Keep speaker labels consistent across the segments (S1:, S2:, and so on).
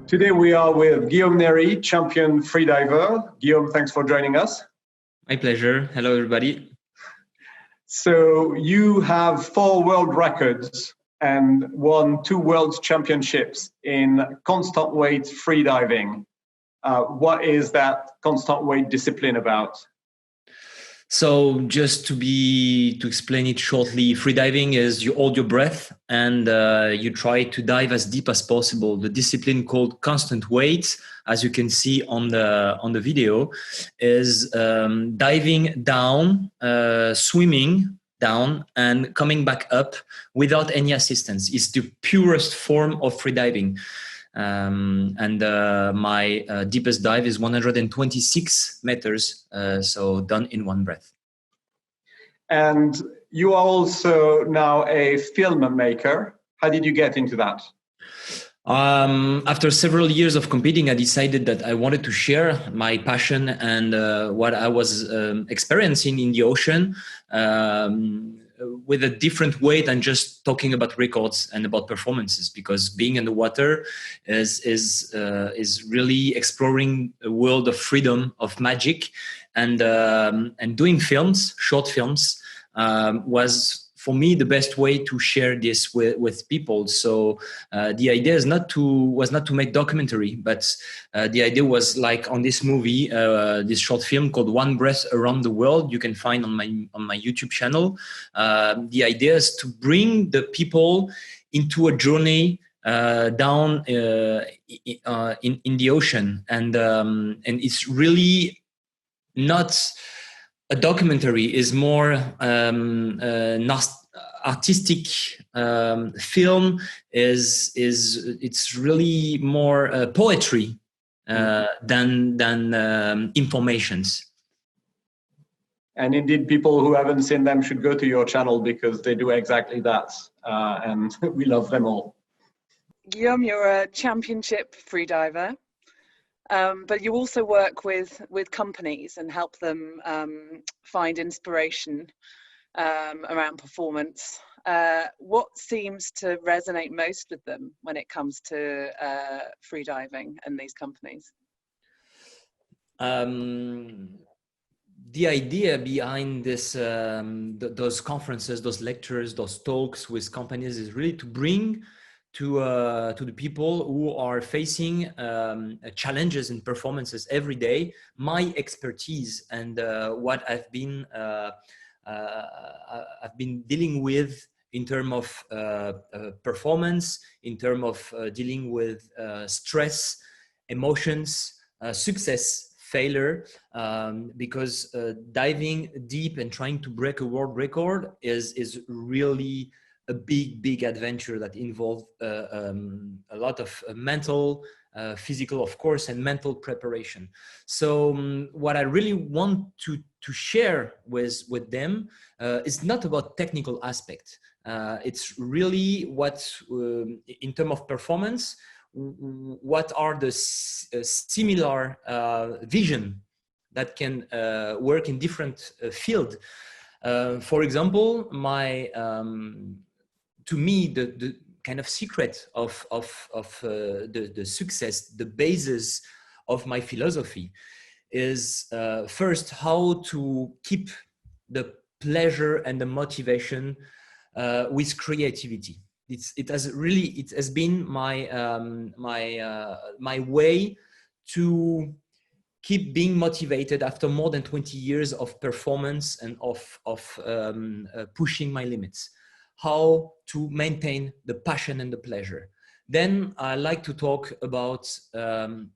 S1: Today we are with Guillaume Néry, champion freediver. Guillaume, thanks for joining us.
S2: My pleasure. Hello, everybody.
S1: So you have 4 world records and won 2 world championships in constant weight freediving. What is that constant weight discipline about?
S2: So just to explain it shortly, freediving is you hold your breath and you try to dive as deep as possible. The discipline called constant weight, as you can see on the video, is diving down, swimming down and coming back up without any assistance. It's the purest form of freediving. My deepest dive is 126 meters, so done in one breath.
S1: And you are also now a filmmaker. How did you get into that?
S2: After several years of competing, I decided that I wanted to share my passion and what I was experiencing in the ocean with a different way than just talking about records and about performances, because being in the water is really exploring a world of freedom, of magic, and doing films, short films, was for me the best way to share this with people. So the idea was not to make documentary, but the idea was like on this movie, this short film called One Breath Around the World, you can find on my YouTube channel. The idea is to bring the people into a journey down in the ocean, and it's really not a documentary, is more artistic film. It's really more poetry than informations.
S1: And indeed, people who haven't seen them should go to your channel because they do exactly that, and we love them all.
S3: Guillaume, you're a championship freediver. But you also work with companies and help them find inspiration around performance. What seems to resonate most with them when it comes to freediving and these companies?
S2: The idea behind this, those conferences, those lectures, those talks with companies is really to bring to the people who are facing challenges in performances every day, my expertise and what I've been dealing with in terms of performance, in terms of dealing with stress, emotions, success, failure, because diving deep and trying to break a world record is really a big adventure that involves a lot of mental, physical, of course, and mental preparation. So what I really want to share with them is not about technical aspect. It's really what, in terms of performance, what are the similar vision that can work in different field. For example, to me, the kind of secret of the success, the basis of my philosophy is first how to keep the pleasure and the motivation with creativity. It has been my way to keep being motivated after more than 20 years of performance and of pushing my limits. How to maintain the passion and the pleasure. Then I like to talk about the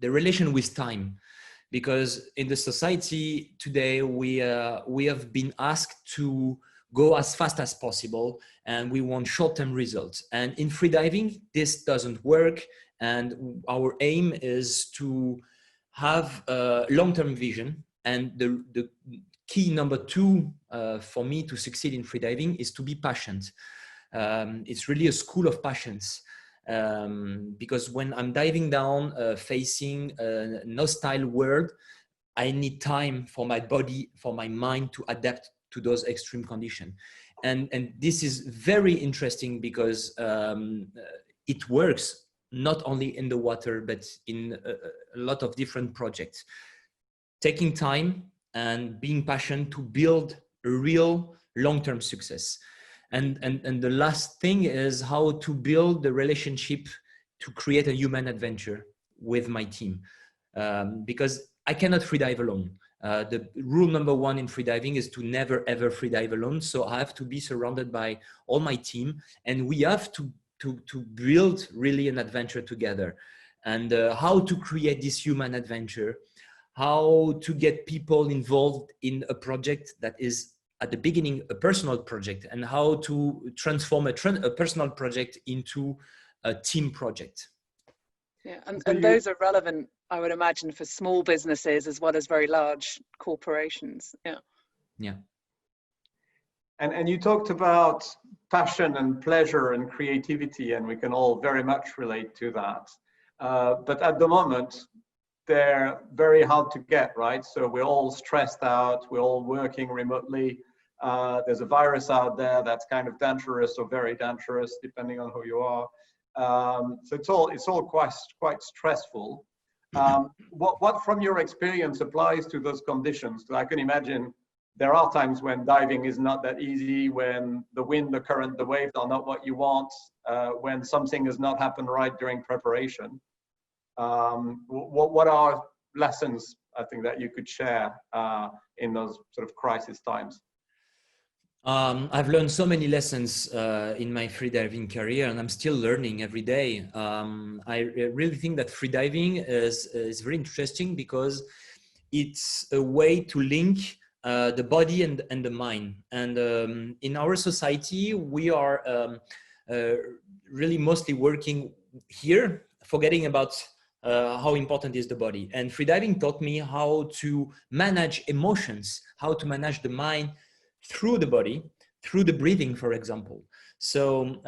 S2: relation with time, because in the society today we have been asked to go as fast as possible and we want short-term results. And in freediving, this doesn't work. And our aim is to have a long-term vision. And the key number 2 for me to succeed in freediving is to be patient. It's really a school of patience, because when I'm diving down, facing a hostile world, I need time for my body, for my mind to adapt to those extreme conditions. And this is very interesting because it works not only in the water, but in a lot of different projects. Taking time and being passionate to build a real long-term success. And the last thing is how to build the relationship to create a human adventure with my team. Because I cannot freedive alone. The rule number one in freediving is to never ever freedive alone. So I have to be surrounded by all my team, and we have to build really an adventure together. And how to create this human adventure, how to get people involved in a project that is at the beginning a personal project, and how to transform a personal project into a team project.
S3: Yeah, and those are relevant, I would imagine, for small businesses as well as very large corporations. Yeah.
S2: Yeah.
S1: And you talked about passion and pleasure and creativity, and we can all very much relate to that. But at the moment, they're very hard to get, right? So we're all stressed out, we're all working remotely. There's a virus out there that's kind of dangerous or very dangerous, depending on who you are. So it's all quite stressful. What from your experience applies to those conditions? I can imagine there are times when diving is not that easy, when the wind, the current, the waves are not what you want, when something has not happened right during preparation. What are lessons, I think, that you could share in those sort of crisis times?
S2: I've learned so many lessons in my freediving career, and I'm still learning every day. I really think that freediving is very interesting because it's a way to link the body and the mind. And in our society, we are really mostly working here, forgetting about how important is the body. And freediving taught me how to manage emotions, how to manage the mind through the body, through the breathing, for example. So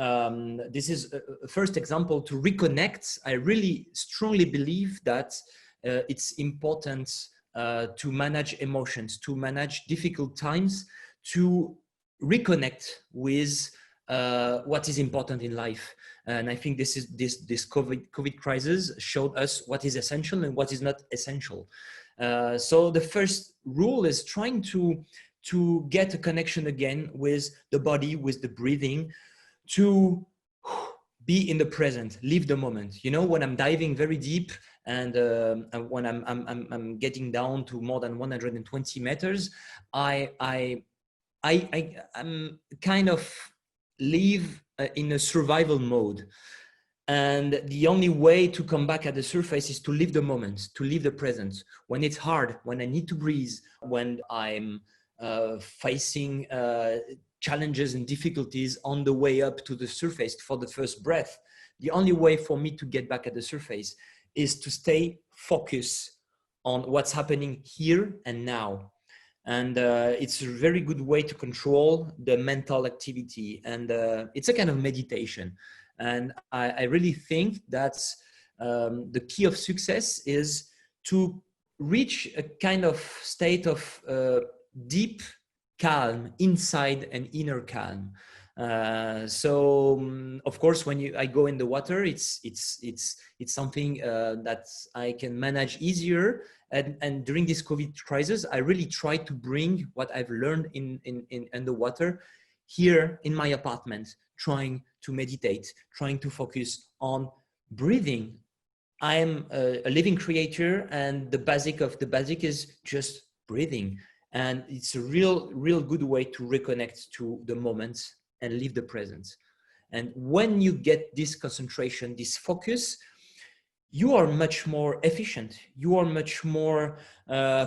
S2: this is a first example to reconnect. I really strongly believe that it's important to manage emotions, to manage difficult times, to reconnect with what is important in life. And I think this COVID crisis showed us what is essential and what is not essential. So the first rule is trying to get a connection again with the body, with the breathing, to be in the present, live the moment. You know, when I'm diving very deep and when I'm getting down to more than 120 meters, I'm kind of live in a survival mode. And the only way to come back at the surface is to live the moment, to live the present. When it's hard, when I need to breathe, when I'm facing challenges and difficulties on the way up to the surface for the first breath, the only way for me to get back at the surface is to stay focused on what's happening here and now. And it's a very good way to control the mental activity. And it's a kind of meditation. And I really think that the key of success is to reach a kind of state of deep calm inside and inner calm. So of course, when I go in the water, it's something that I can manage easier. And during this COVID crisis, I really try to bring what I've learned in the water here in my apartment, trying to meditate, trying to focus on breathing. I am a living creator, and the basic of the basic is just breathing. And it's a real good way to reconnect to the moment and live the present. And when you get this concentration, this focus, you are much more efficient. You are much more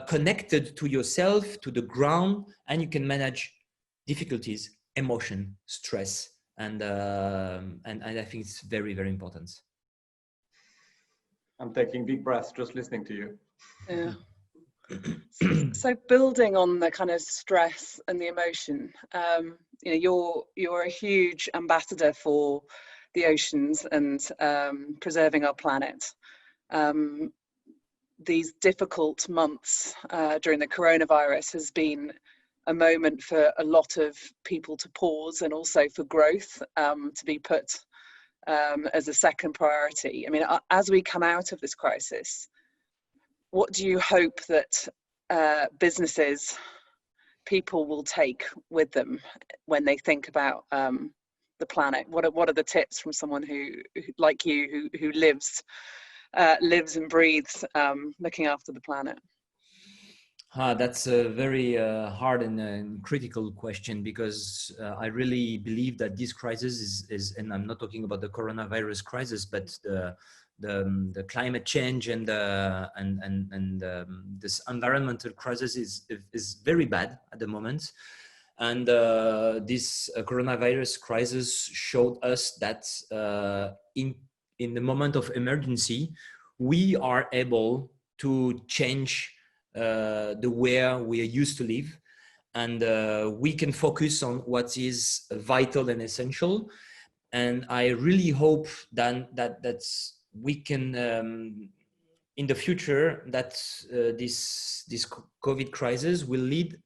S2: connected to yourself, to the ground, and you can manage difficulties, emotion, stress, and I think it's very, very important.
S1: I'm taking big breaths just listening to you.
S3: Yeah. So building on the kind of stress and the emotion, you know, you're a huge ambassador for the oceans and preserving our planet. These difficult months during the coronavirus has been a moment for a lot of people to pause and also for growth to be put as a second priority. I mean, as we come out of this crisis, what do you hope that businesses, people will take with them when they think about the planet? What are the tips from someone who like you, who lives and breathes looking after the planet?
S2: That's a very hard and critical question, because I really believe that this crisis is, and I'm not talking about the coronavirus crisis, but the climate change and this environmental crisis is very bad at the moment. And this coronavirus crisis showed us that in the moment of emergency, we are able to change the way we used to live, and we can focus on what is vital and essential. And I really hope that we can in the future, that this COVID crisis will lead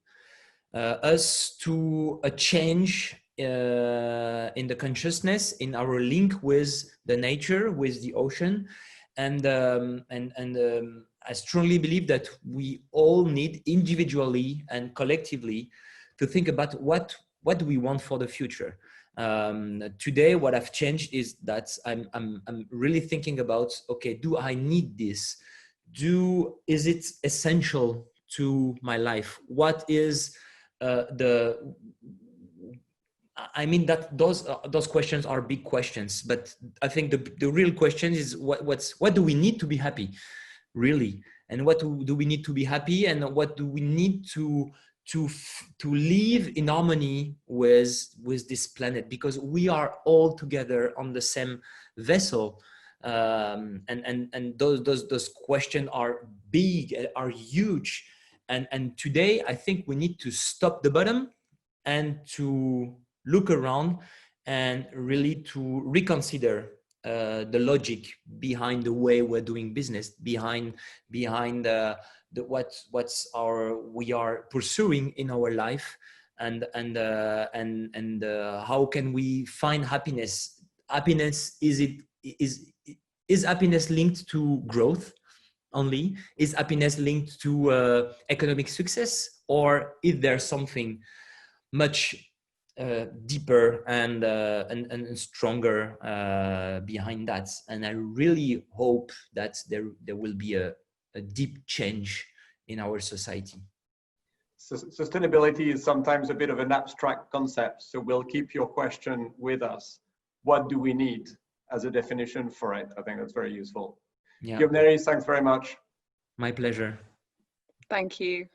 S2: us to a change in the consciousness, in our link with the nature, with the ocean, and I strongly believe that we all need, individually and collectively, to think about what do we want for the future. Today, what I've changed is that I'm really thinking about, okay, do I need this? Is it essential to my life? What is I mean, that those questions are big questions, but I think the real question is what do we need to be happy, really? And what do we need to be happy, and what do we need to live in harmony with this planet? Because we are all together on the same vessel, and those questions are big, are huge, and today I think we need to stop the bottom and to look around and really to reconsider the logic behind the way we're doing business, behind what's we are pursuing in our life, and how can we find happiness? Happiness, is happiness linked to growth only? Is happiness linked to economic success, or is there something much deeper and stronger behind that? And I really hope that there will be a deep change in our society.
S1: Sustainability is sometimes a bit of an abstract concept, so we'll keep your question with us. What do we need as a definition for it? I think that's very useful. Yeah. Guillaume Néry, thanks very much.
S2: My pleasure.
S3: Thank you.